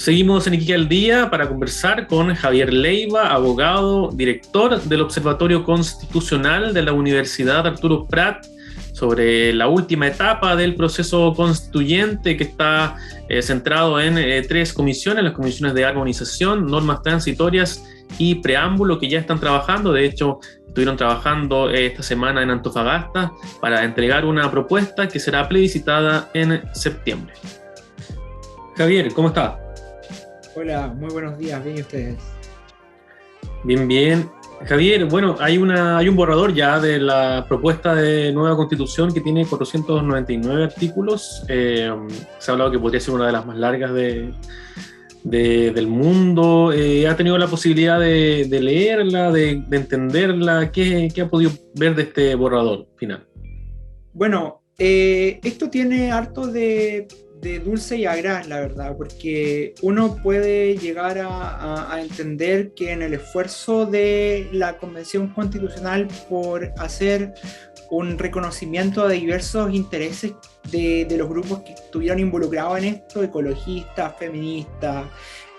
Seguimos en Iquique al Día para conversar con Javier Leiva, abogado, director del Observatorio Constitucional de la Universidad Arturo Prat, sobre la última etapa del proceso constituyente que está centrado en tres comisiones, las comisiones de armonización, normas transitorias y preámbulo, que ya están trabajando. De hecho, estuvieron trabajando esta semana en Antofagasta para entregar una propuesta que será plebiscitada en septiembre. Javier, ¿cómo está? Hola, muy buenos días, bien, ¿y ustedes? Bien, bien. Javier, bueno, hay un borrador ya de la propuesta de nueva constitución que tiene 499 artículos. Se ha hablado que podría ser una de las más largas del mundo. ¿Ha tenido la posibilidad de leerla, de entenderla? ¿Qué ha podido ver de este borrador final? Bueno, esto tiene harto de dulce y agraz, la verdad, porque uno puede llegar a entender que en el esfuerzo de la Convención Constitucional por hacer un reconocimiento de diversos intereses de los grupos que estuvieron involucrados en esto, ecologistas, feministas,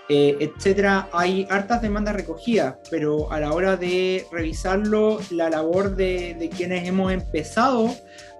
etcétera, hay hartas demandas recogidas, pero a la hora de revisarlo, la labor de quienes hemos empezado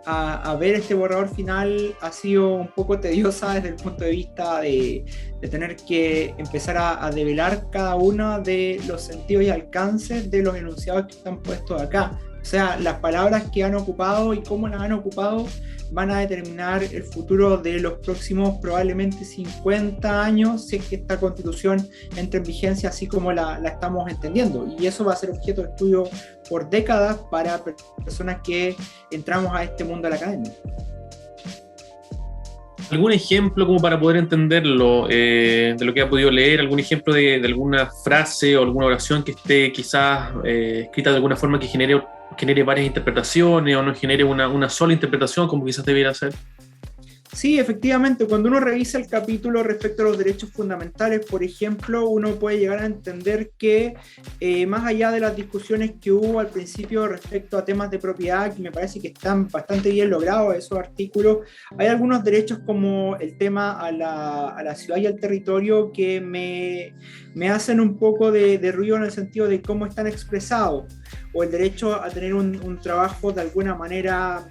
a ver este borrador final ha sido un poco tediosa desde el punto de vista de tener que empezar a develar cada uno de los sentidos y alcances de los enunciados que están puestos acá. O sea, las palabras que han ocupado y cómo las han ocupado van a determinar el futuro de los próximos probablemente 50 años, si es que esta constitución entra en vigencia así como la estamos entendiendo. Y eso va a ser objeto de estudio por décadas para personas que entramos a este mundo de la academia. ¿Algún ejemplo como para poder entenderlo de lo que ha podido leer? ¿Algún ejemplo de alguna frase o alguna oración que esté quizás escrita de alguna forma que genere varias interpretaciones o no genere una sola interpretación como quizás debiera ser? Sí, efectivamente, cuando uno revisa el capítulo respecto a los derechos fundamentales, por ejemplo, uno puede llegar a entender que más allá de las discusiones que hubo al principio respecto a temas de propiedad, que me parece que están bastante bien logrados esos artículos, hay algunos derechos como el tema a la ciudad y al territorio que me hacen un poco de ruido en el sentido de cómo están expresados, o el derecho a tener un trabajo de alguna manera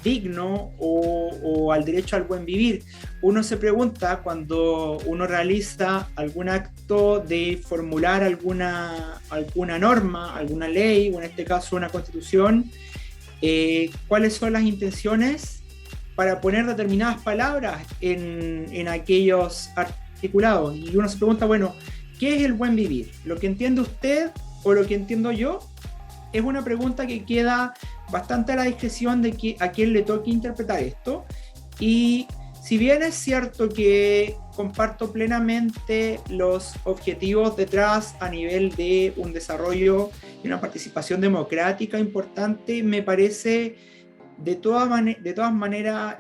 digno, o al derecho al buen vivir. Uno se pregunta cuando uno realiza algún acto de formular alguna norma, alguna ley, o en este caso una constitución, cuáles son las intenciones para poner determinadas palabras en aquellos articulados. Y uno se pregunta, bueno, ¿qué es el buen vivir? ¿Lo que entiende usted o lo que entiendo yo? Es una pregunta que queda bastante a la discreción de a quién le toque interpretar esto. Y si bien es cierto que comparto plenamente los objetivos detrás a nivel de un desarrollo y una participación democrática importante, me parece de todas maneras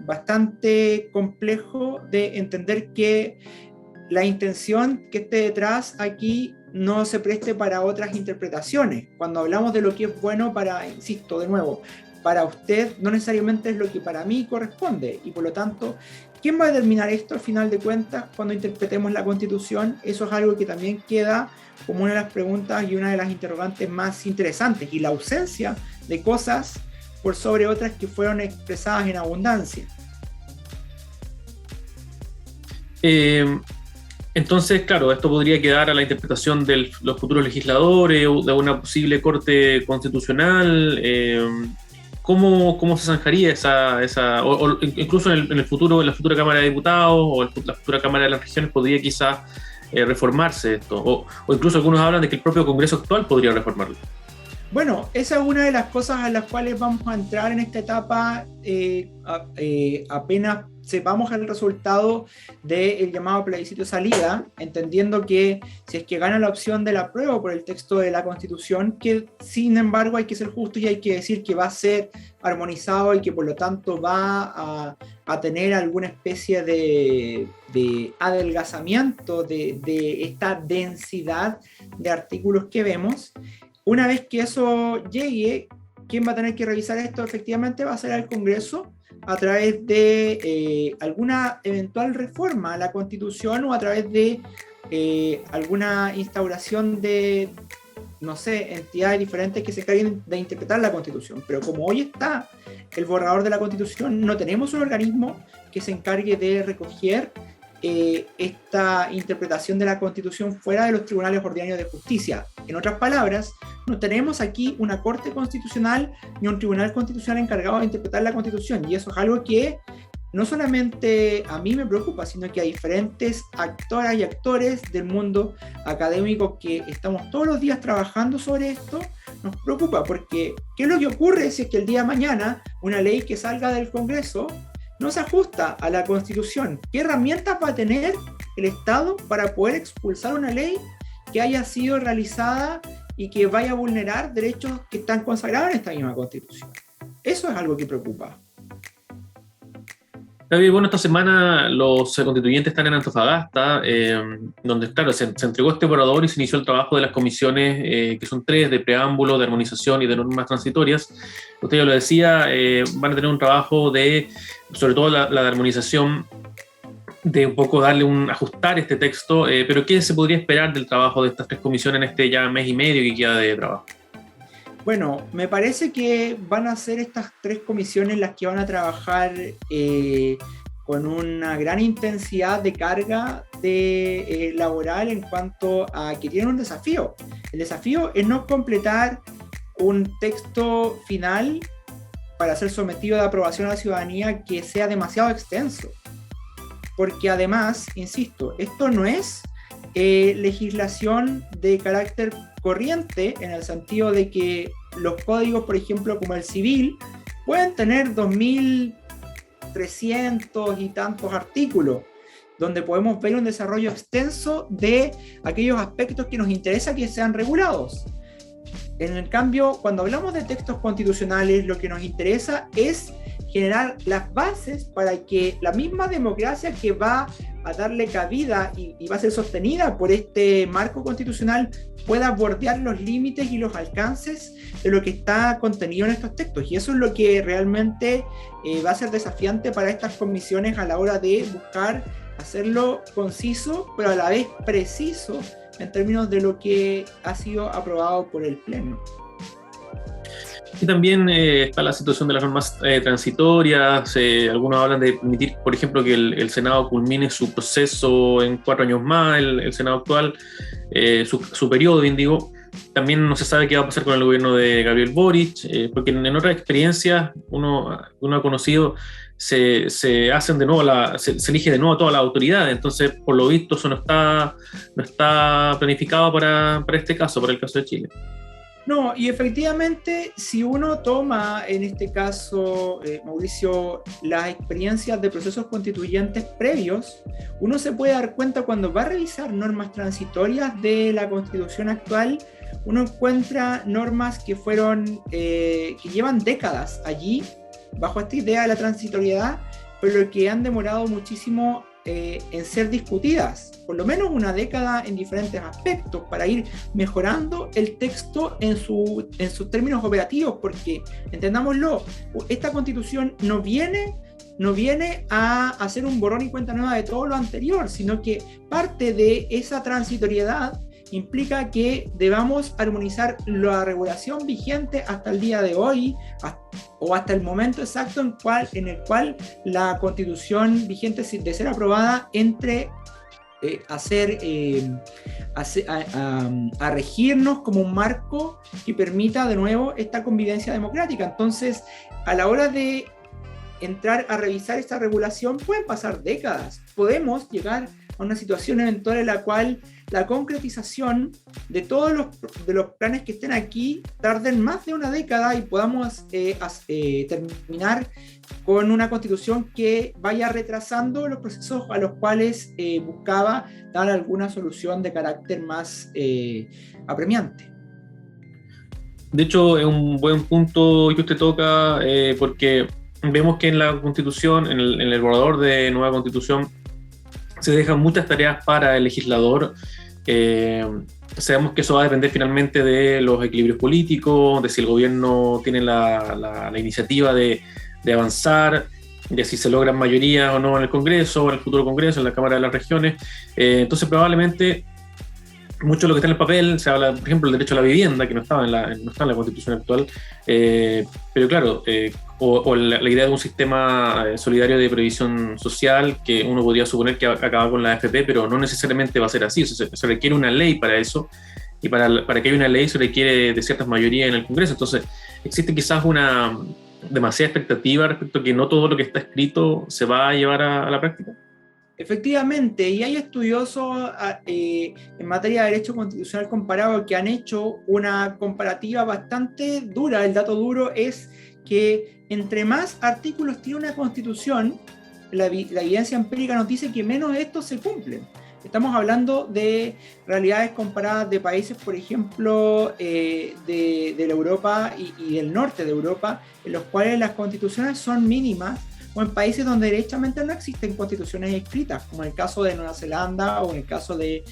bastante complejo de entender que la intención que esté detrás aquí no se preste para otras interpretaciones. Cuando hablamos de lo que es bueno para, insisto, de nuevo, para usted no necesariamente es lo que para mí corresponde, y por lo tanto, ¿quién va a determinar esto al final de cuentas cuando interpretemos la Constitución? Eso es algo que también queda como una de las preguntas y una de las interrogantes más interesantes, y la ausencia de cosas por sobre otras que fueron expresadas en abundancia. Entonces, claro, esto podría quedar a la interpretación de los futuros legisladores o de una posible corte constitucional. ¿Cómo se zanjaría o incluso en el futuro, en la futura Cámara de Diputados o la futura Cámara de las Regiones podría quizás reformarse esto? O incluso algunos hablan de que el propio Congreso actual podría reformarlo. Bueno, esa es una de las cosas a las cuales vamos a entrar en esta etapa apenas sepamos el resultado del llamado plebiscito de salida, entendiendo que si es que gana la opción del apruebo por el texto de la Constitución, que sin embargo hay que ser justos y hay que decir que va a ser armonizado y que por lo tanto va a tener alguna especie de adelgazamiento de esta densidad de artículos que vemos. Una vez que eso llegue, ¿quién va a tener que revisar esto? Efectivamente va a ser el Congreso, a través de alguna eventual reforma a la Constitución o a través de alguna instauración de, no sé, entidades diferentes que se encarguen de interpretar la Constitución. Pero como hoy está el borrador de la Constitución, no tenemos un organismo que se encargue de recoger esta interpretación de la Constitución fuera de los tribunales ordinarios de justicia. En otras palabras, no tenemos aquí una Corte Constitucional ni un Tribunal Constitucional encargado de interpretar la Constitución, y eso es algo que no solamente a mí me preocupa, sino que a diferentes actoras y actores del mundo académico que estamos todos los días trabajando sobre esto, nos preocupa, porque ¿qué es lo que ocurre si es que el día de mañana una ley que salga del Congreso no se ajusta a la Constitución? ¿Qué herramientas va a tener el Estado para poder expulsar una ley que haya sido realizada y que vaya a vulnerar derechos que están consagrados en esta misma Constitución? Eso es algo que preocupa. David, bueno, esta semana los constituyentes están en Antofagasta, donde, claro, se entregó este borrador y se inició el trabajo de las comisiones, que son 3, de preámbulo, de armonización y de normas transitorias. Usted ya lo decía, van a tener un trabajo de, sobre todo la de armonización, de un poco ajustar este texto, pero ¿qué se podría esperar del trabajo de estas 3 comisiones en este ya mes y medio que queda de trabajo? Bueno, me parece que van a ser estas 3 comisiones las que van a trabajar con una gran intensidad de carga laboral en cuanto a que tienen un desafío. El desafío es no completar un texto final para ser sometido a aprobación a la ciudadanía que sea demasiado extenso. Porque además, insisto, esto no es legislación de carácter corriente, en el sentido de que los códigos, por ejemplo, como el civil, pueden tener 2.300 y tantos artículos, donde podemos ver un desarrollo extenso de aquellos aspectos que nos interesa que sean regulados. En el cambio, cuando hablamos de textos constitucionales, lo que nos interesa es generar las bases para que la misma democracia que va a darle cabida y va a ser sostenida por este marco constitucional pueda bordear los límites y los alcances de lo que está contenido en estos textos. Y eso es lo que realmente va a ser desafiante para estas comisiones a la hora de buscar hacerlo conciso, pero a la vez preciso en términos de lo que ha sido aprobado por el Pleno. Y también está la situación de las normas transitorias. Algunos hablan de permitir, por ejemplo, que el Senado culmine su proceso en 4 años más, el Senado actual, su periodo, bien digo. También no se sabe qué va a pasar con el gobierno de Gabriel Boric, porque en otras experiencias uno ha conocido, se hacen de nuevo se elige de nuevo a toda la autoridad. Entonces, por lo visto, eso no está planificado para este caso, para el caso de Chile. No, y efectivamente, si uno toma, en este caso, Mauricio, las experiencias de procesos constituyentes previos, uno se puede dar cuenta cuando va a revisar normas transitorias de la Constitución actual, uno encuentra normas que que llevan décadas allí, bajo esta idea de la transitoriedad, pero que han demorado muchísimo en ser discutidas, por lo menos una década en diferentes aspectos, para ir mejorando el texto en sus términos operativos, porque, entendámoslo, esta Constitución no viene a hacer un borrón y cuenta nueva de todo lo anterior, sino que parte de esa transitoriedad implica que debamos armonizar la regulación vigente hasta el día de hoy, o hasta el momento exacto en el cual la Constitución vigente, de ser aprobada, entre a regirnos como un marco que permita de nuevo esta convivencia democrática. Entonces, a la hora de entrar a revisar esta regulación, pueden pasar décadas. Podemos llegar a una situación eventual en la cual la concretización de todos los planes que estén aquí tarden más de una década y podamos terminar con una constitución que vaya retrasando los procesos a los cuales buscaba dar alguna solución de carácter más apremiante. De hecho, es un buen punto que usted toca, porque vemos que en la Constitución, en el borrador de nueva Constitución, se dejan muchas tareas para el legislador. Sabemos que eso va a depender finalmente de los equilibrios políticos, de si el gobierno tiene la iniciativa de avanzar, de si se logran mayorías o no en el Congreso, o en el futuro Congreso, en la Cámara de las Regiones. Entonces probablemente mucho de lo que está en el papel, se habla, por ejemplo, del derecho a la vivienda, que no está en la Constitución actual, pero claro, o la idea de un sistema solidario de previsión social, que uno podría suponer que acaba con la AFP, pero no necesariamente va a ser así. O sea, se requiere una ley para eso, y para que haya una ley se requiere de ciertas mayorías en el Congreso. Entonces, existe quizás una demasiada expectativa respecto a que no todo lo que está escrito se va a llevar a la práctica. Efectivamente, y hay estudiosos en materia de derecho constitucional comparado que han hecho una comparativa bastante dura. El dato duro es que entre más artículos tiene una constitución, la evidencia empírica nos dice que menos de estos se cumplen. Estamos hablando de realidades comparadas de países, por ejemplo, de la Europa y del norte de Europa, en los cuales las constituciones son mínimas, o en países donde derechamente no existen constituciones escritas, como en el caso de Nueva Zelanda o en el caso de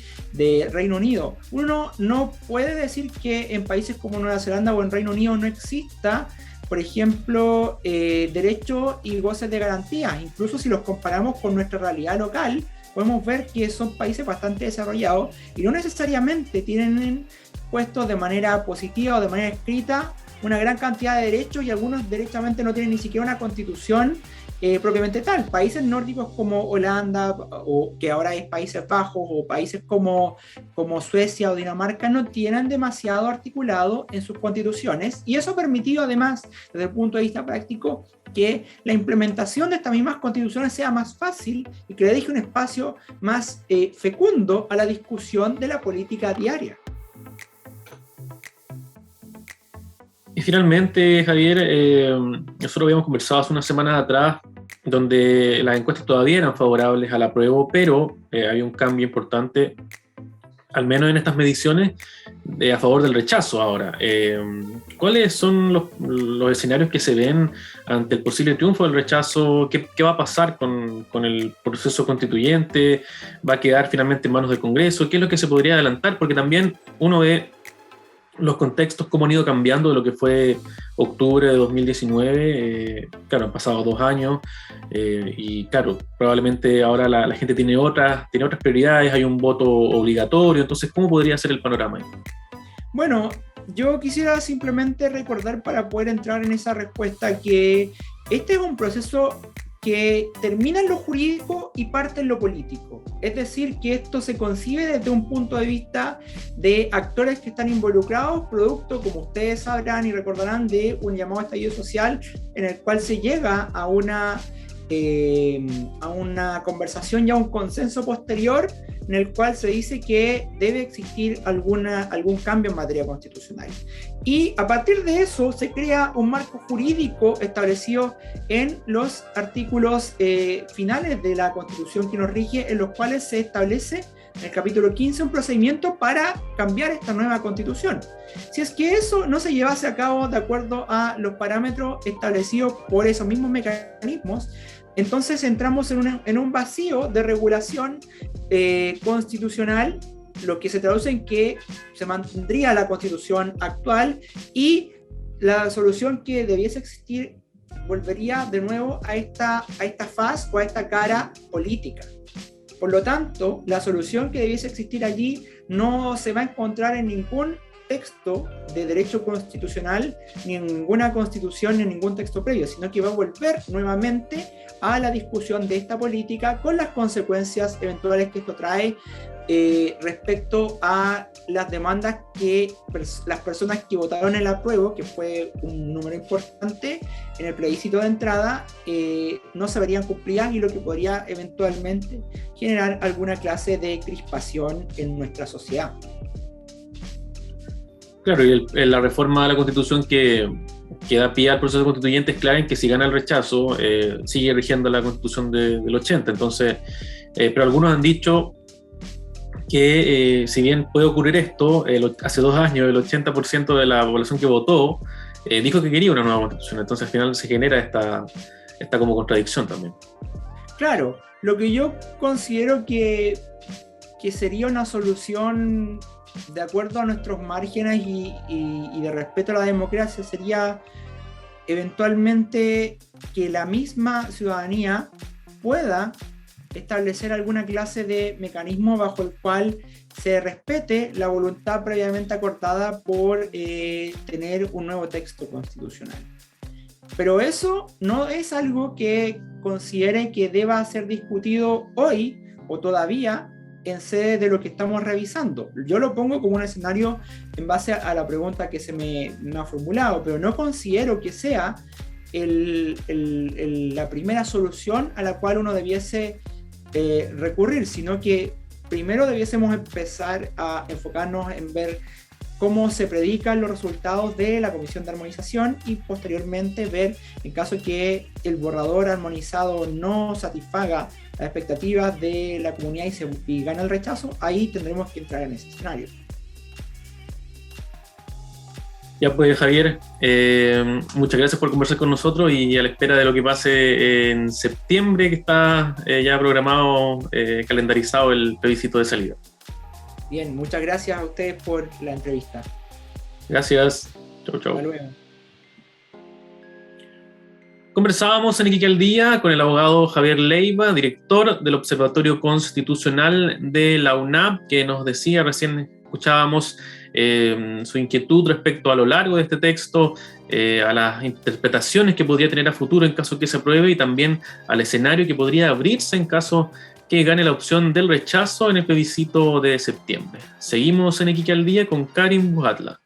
Reino Unido. Uno no puede decir que en países como Nueva Zelanda o en Reino Unido no exista, por ejemplo, derechos y goces de garantías. Incluso si los comparamos con nuestra realidad local, podemos ver que son países bastante desarrollados y no necesariamente tienen puestos de manera positiva o de manera escrita una gran cantidad de derechos, y algunos derechamente no tienen ni siquiera una constitución propiamente tal. Países nórdicos como Holanda, o que ahora es Países Bajos, o países como Suecia o Dinamarca, no tienen demasiado articulado en sus constituciones, y eso ha permitido además, desde el punto de vista práctico, que la implementación de estas mismas constituciones sea más fácil y que le deje un espacio más fecundo a la discusión de la política diaria. Y finalmente, Javier, nosotros habíamos conversado hace unas semanas atrás, donde las encuestas todavía eran favorables al apruebo, pero había un cambio importante, al menos en estas mediciones, a favor del rechazo ahora. ¿Cuáles son los escenarios que se ven ante el posible triunfo del rechazo? ¿Qué va a pasar con el proceso constituyente? ¿Va a quedar finalmente en manos del Congreso? ¿Qué es lo que se podría adelantar? Porque también uno ve los contextos, cómo han ido cambiando de lo que fue octubre de 2019. Claro, han pasado 2 años, y claro, probablemente ahora la gente tiene otras prioridades, hay un voto obligatorio. Entonces, ¿cómo podría ser el panorama ahí? Bueno, yo quisiera simplemente recordar, para poder entrar en esa respuesta, que este es un proceso que termina en lo jurídico y parte en lo político. Es decir, que esto se concibe desde un punto de vista de actores que están involucrados, producto, como ustedes sabrán y recordarán, de un llamado estallido social, en el cual se llega a una conversación y a un consenso posterior, en el cual se dice que debe existir algún cambio en materia constitucional. Y a partir de eso se crea un marco jurídico establecido en los artículos finales de la Constitución que nos rige, en los cuales se establece en el capítulo 15 un procedimiento para cambiar esta nueva Constitución. Si es que eso no se llevase a cabo de acuerdo a los parámetros establecidos por esos mismos mecanismos, entonces entramos en un vacío de regulación constitucional, lo que se traduce en que se mantendría la Constitución actual, y la solución que debiese existir volvería de nuevo a esta faz o a esta cara política. Por lo tanto, la solución que debiese existir allí no se va a encontrar en ningún texto de derecho constitucional, ni en ninguna constitución, ni en ningún texto previo, sino que va a volver nuevamente a la discusión de esta política, con las consecuencias eventuales que esto trae respecto a las demandas que las personas que votaron el apruebo, que fue un número importante en el plebiscito de entrada, no se verían cumplidas, y lo que podría eventualmente generar alguna clase de crispación en nuestra sociedad. Claro, y la reforma de la Constitución que da pie al proceso constituyente es clara en que si gana el rechazo, sigue rigiendo la Constitución del 80. Entonces, pero algunos han dicho que si bien puede ocurrir esto, hace 2 años el 80% de la población que votó dijo que quería una nueva Constitución. Entonces al final se genera esta como contradicción también. Claro, lo que yo considero que sería una solución de acuerdo a nuestros márgenes y de respeto a la democracia sería eventualmente que la misma ciudadanía pueda establecer alguna clase de mecanismo bajo el cual se respete la voluntad previamente acordada por tener un nuevo texto constitucional. Pero eso no es algo que considere que deba ser discutido hoy o todavía en sede de lo que estamos revisando. Yo lo pongo como un escenario en base a la pregunta que se me ha formulado, pero no considero que sea la primera solución a la cual uno debiese recurrir, sino que primero debiésemos empezar a enfocarnos en ver cómo se predican los resultados de la Comisión de Armonización y posteriormente ver, en caso que el borrador armonizado no satisfaga las expectativas de la comunidad y gana el rechazo, ahí tendremos que entrar en ese escenario. Ya pues, Javier, muchas gracias por conversar con nosotros y a la espera de lo que pase en septiembre, que está ya programado, calendarizado el plebiscito de salida. Bien, muchas gracias a ustedes por la entrevista. Gracias. Chau, chau. Hasta luego. Conversábamos en Iquique al Día con el abogado Javier Leiva, director del Observatorio Constitucional de la UNAP, que nos decía, recién escuchábamos su inquietud respecto a lo largo de este texto, a las interpretaciones que podría tener a futuro en caso que se apruebe y también al escenario que podría abrirse en caso que gane la opción del rechazo en el plebiscito de septiembre. Seguimos en Iquique al Día con Karin Bujatla.